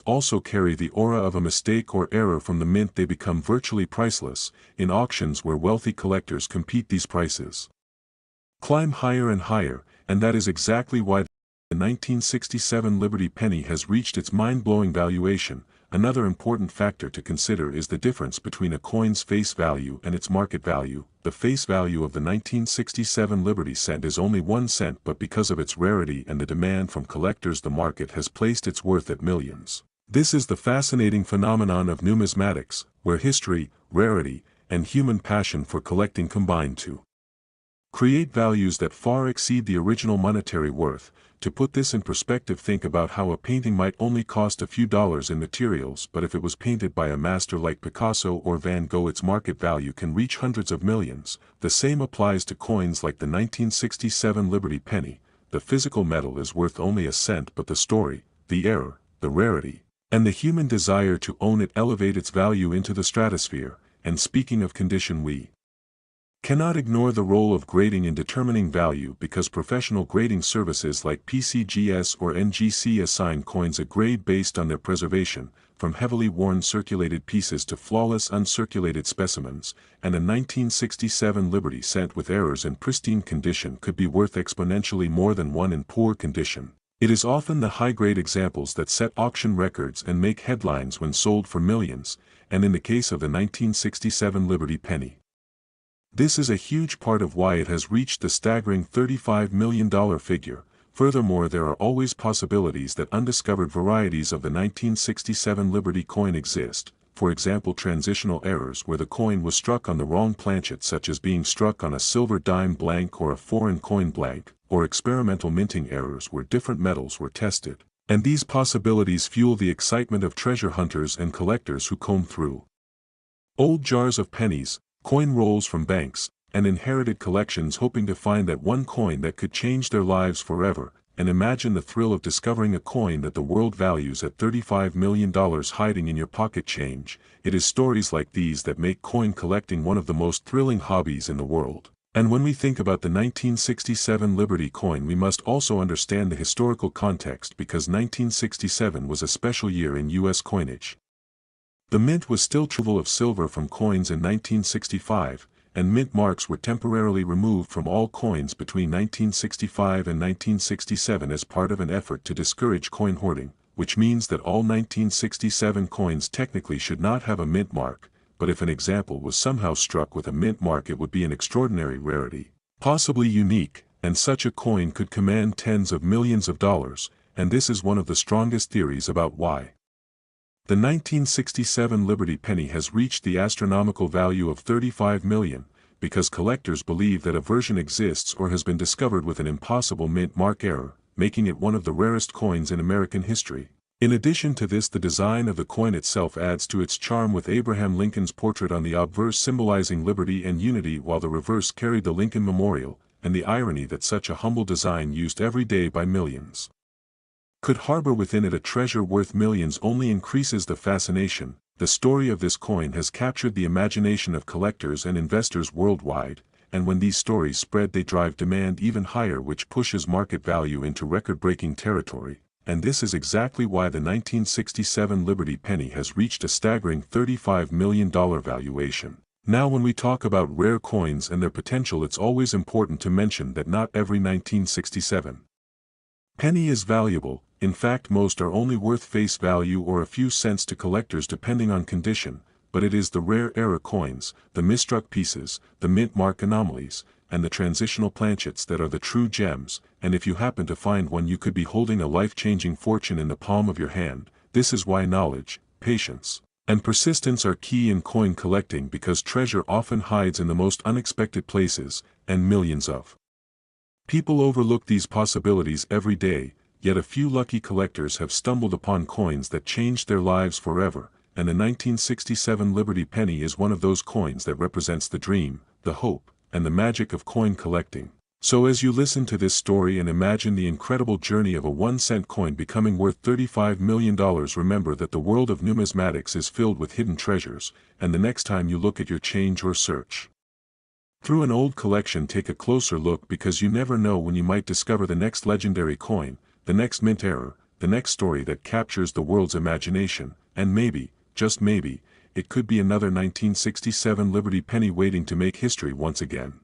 also carry the aura of a mistake or error from the mint. They become virtually priceless. In auctions where wealthy collectors compete, these prices climb higher and higher, and that is exactly why the 1967 Liberty penny has reached its mind-blowing valuation. Another important factor to consider is the difference between a coin's face value and its market value. The face value of the 1967 Liberty cent is only 1 cent, but because of its rarity and the demand from collectors, the market has placed its worth at millions. This is the fascinating phenomenon of numismatics, where history, rarity, and human passion for collecting combine to create values that far exceed the original monetary worth. To put this in perspective, think about how a painting might only cost a few dollars in materials, but if it was painted by a master like Picasso or Van Gogh, its market value can reach hundreds of millions. The same applies to coins like the 1967 Liberty penny. The physical metal is worth only a cent, but the story, the error, the rarity, and the human desire to own it elevate its value into the stratosphere. And speaking of condition, we cannot ignore the role of grading in determining value, because professional grading services like PCGS or NGC assign coins a grade based on their preservation, from heavily worn circulated pieces to flawless uncirculated specimens, and a 1967 Liberty cent with errors in pristine condition could be worth exponentially more than one in poor condition. It is often the high-grade examples that set auction records and make headlines when sold for millions, and in the case of the 1967 Liberty penny, this is a huge part of why it has reached the staggering $35 million figure. Furthermore, there are always possibilities that undiscovered varieties of the 1967 Liberty coin exist. For example, transitional errors where the coin was struck on the wrong planchet, such as being struck on a silver dime blank or a foreign coin blank, or experimental minting errors where different metals were tested. And these possibilities fuel the excitement of treasure hunters and collectors who comb through old jars of pennies, coin rolls from banks, and inherited collections, hoping to find that one coin that could change their lives forever. And imagine the thrill of discovering a coin that the world values at $35 million hiding in your pocket change. It is stories like these that make coin collecting one of the most thrilling hobbies in the world. And when we think about the 1967 Liberty coin, we must also understand the historical context, because 1967 was a special year in U.S. coinage. The mint was still full of silver from coins in 1965, and mint marks were temporarily removed from all coins between 1965 and 1967 as part of an effort to discourage coin hoarding, which means that all 1967 coins technically should not have a mint mark, but if an example was somehow struck with a mint mark, it would be an extraordinary rarity, possibly unique, and such a coin could command tens of millions of dollars, and this is one of the strongest theories about why the 1967 Liberty penny has reached the astronomical value of $35 million, because collectors believe that a version exists or has been discovered with an impossible mint mark error, making it one of the rarest coins in American history. In addition to this, the design of the coin itself adds to its charm, with Abraham Lincoln's portrait on the obverse symbolizing liberty and unity, while the reverse carried the Lincoln Memorial, and the irony that such a humble design, used every day by millions, could harbor within it a treasure worth millions only increases the fascination. The story of this coin has captured the imagination of collectors and investors worldwide, and when these stories spread, they drive demand even higher, which pushes market value into record-breaking territory. And this is exactly why the 1967 Liberty penny has reached a staggering $35 million valuation. Now, when we talk about rare coins and their potential, it's always important to mention that not every 1967 penny is valuable. In fact, most are only worth face value or a few cents to collectors depending on condition, but it is the rare error coins, the misstruck pieces, the mint mark anomalies, and the transitional planchets that are the true gems, and if you happen to find one, you could be holding a life-changing fortune in the palm of your hand. This is why knowledge, patience, and persistence are key in coin collecting, because treasure often hides in the most unexpected places, and millions of people overlook these possibilities every day. Yet a few lucky collectors have stumbled upon coins that changed their lives forever, and the 1967 Liberty penny is one of those coins that represents the dream, the hope, and the magic of coin collecting. So as you listen to this story and imagine the incredible journey of a 1-cent coin becoming worth $35 million, remember that the world of numismatics is filled with hidden treasures, and the next time you look at your change or search through an old collection, take a closer look, because you never know when you might discover the next legendary coin, the next mint error, the next story that captures the world's imagination, and maybe, just maybe, it could be another 1967 Liberty penny waiting to make history once again.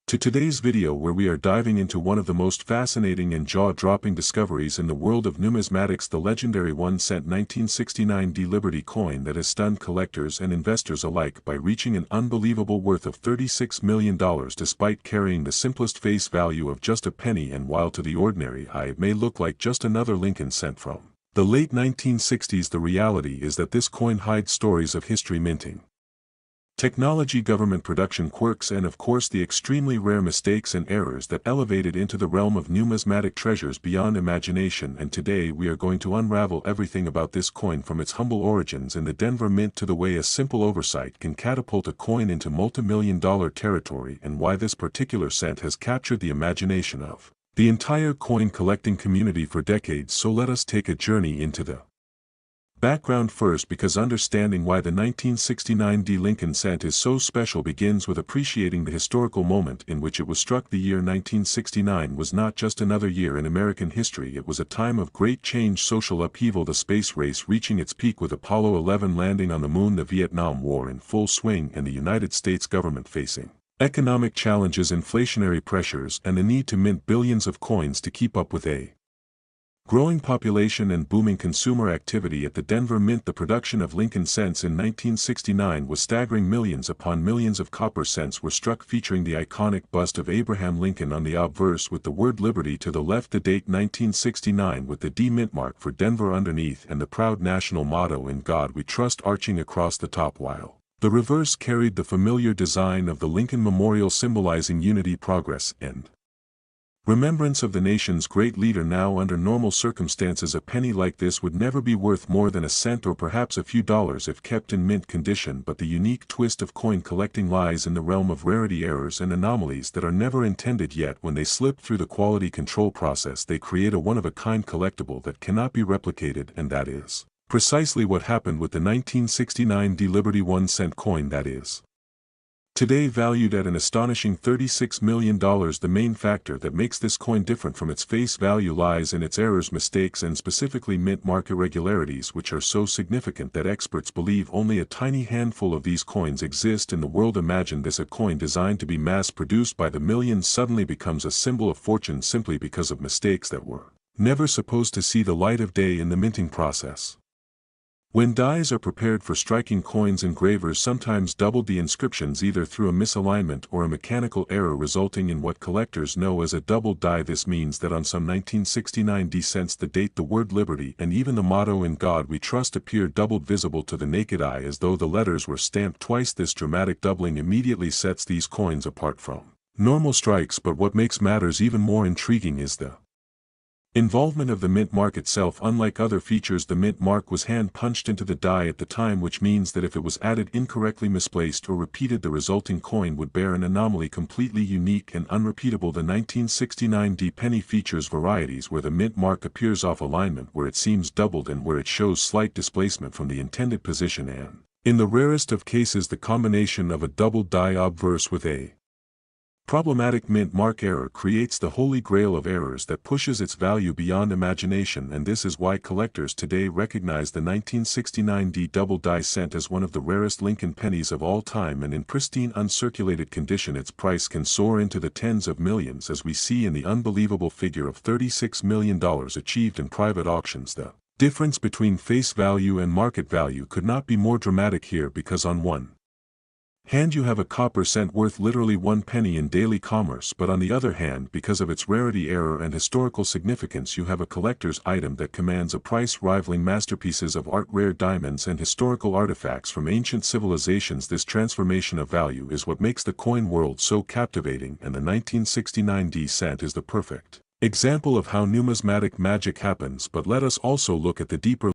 To today's video, where we are diving into one of the most fascinating and jaw-dropping discoveries in the world of numismatics, the legendary 1-cent 1969 Liberty coin that has stunned collectors and investors alike by reaching an unbelievable worth of $36 million despite carrying the simplest face value of just a penny, and while to the ordinary eye it may look like just another Lincoln cent from the late 1960s, the reality is that this coin hides stories of history, minting technology, government production quirks, and of course the extremely rare mistakes and errors that elevate it into the realm of numismatic treasures beyond imagination. And today we are going to unravel everything about this coin, from its humble origins in the Denver Mint to the way a simple oversight can catapult a coin into multi-million-dollar territory, and why this particular cent has captured the imagination of the entire coin collecting community for decades. So let us take a journey into the background first, because understanding why the 1969 Lincoln cent is so special begins with appreciating the historical moment in which it was struck. The year 1969 was not just another year in American history, it was a time of great change, social upheaval, the space race reaching its peak with Apollo 11 landing on the moon, the Vietnam War in full swing, and the United States government facing economic challenges, inflationary pressures, and the need to mint billions of coins to keep up with a growing population and booming consumer activity. At the Denver Mint, the production of Lincoln cents in 1969 was staggering. Millions upon millions of copper cents were struck, featuring the iconic bust of Abraham Lincoln on the obverse with the word Liberty to the left, the date 1969 with the D mint mark for Denver underneath, and the proud national motto "In God We Trust" arching across the top, while the reverse carried the familiar design of the Lincoln Memorial, symbolizing unity, progress, and remembrance of the nation's great leader. Now, under normal circumstances, a penny like this would never be worth more than a cent or perhaps a few dollars if kept in mint condition, but the unique twist of coin collecting lies in the realm of rarity, errors, and anomalies that are never intended, yet when they slip through the quality control process they create a one-of-a-kind collectible that cannot be replicated. And that is precisely what happened with the 1969 Liberty 1-cent coin that is today valued at an astonishing $36 million. The main factor that makes this coin different from its face value lies in its errors, mistakes, and specifically mint mark irregularities, which are so significant that experts believe only a tiny handful of these coins exist in the world. Imagine this: a coin designed to be mass-produced by the millions suddenly becomes a symbol of fortune simply because of mistakes that were never supposed to see the light of day in the minting process. When dies are prepared for striking coins, engravers sometimes doubled the inscriptions either through a misalignment or a mechanical error, resulting in what collectors know as a double die. This means that on some 1969 cents the date, the word Liberty, and even the motto "In God We Trust" appear doubled, visible to the naked eye as though the letters were stamped twice. This dramatic doubling immediately sets these coins apart from normal strikes, but what makes matters even more intriguing is the involvement of the mint mark itself. Unlike other features, the mint mark was hand-punched into the die at the time, which means that if it was added incorrectly, misplaced, or repeated, the resulting coin would bear an anomaly completely unique and unrepeatable. The 1969 penny features varieties where the mint mark appears off alignment, where it seems doubled, and where it shows slight displacement from the intended position, and in the rarest of cases the combination of a double die obverse with a problematic mint mark error creates the holy grail of errors that pushes its value beyond imagination. And this is why collectors today recognize the 1969 double die cent as one of the rarest Lincoln pennies of all time, and in pristine uncirculated condition its price can soar into the tens of millions, as we see in the unbelievable figure of $36 million achieved in private auctions. The difference between face value and market value could not be more dramatic here, because on one hand you have a copper cent worth literally 1 penny in daily commerce, but on the other hand, because of its rarity, error, and historical significance, you have a collector's item that commands a price rivaling masterpieces of art, rare diamonds, and historical artifacts from ancient civilizations. This transformation of value is what makes the coin world so captivating, and the 1969 cent is the perfect example of how numismatic magic happens. But let us also look at the deeper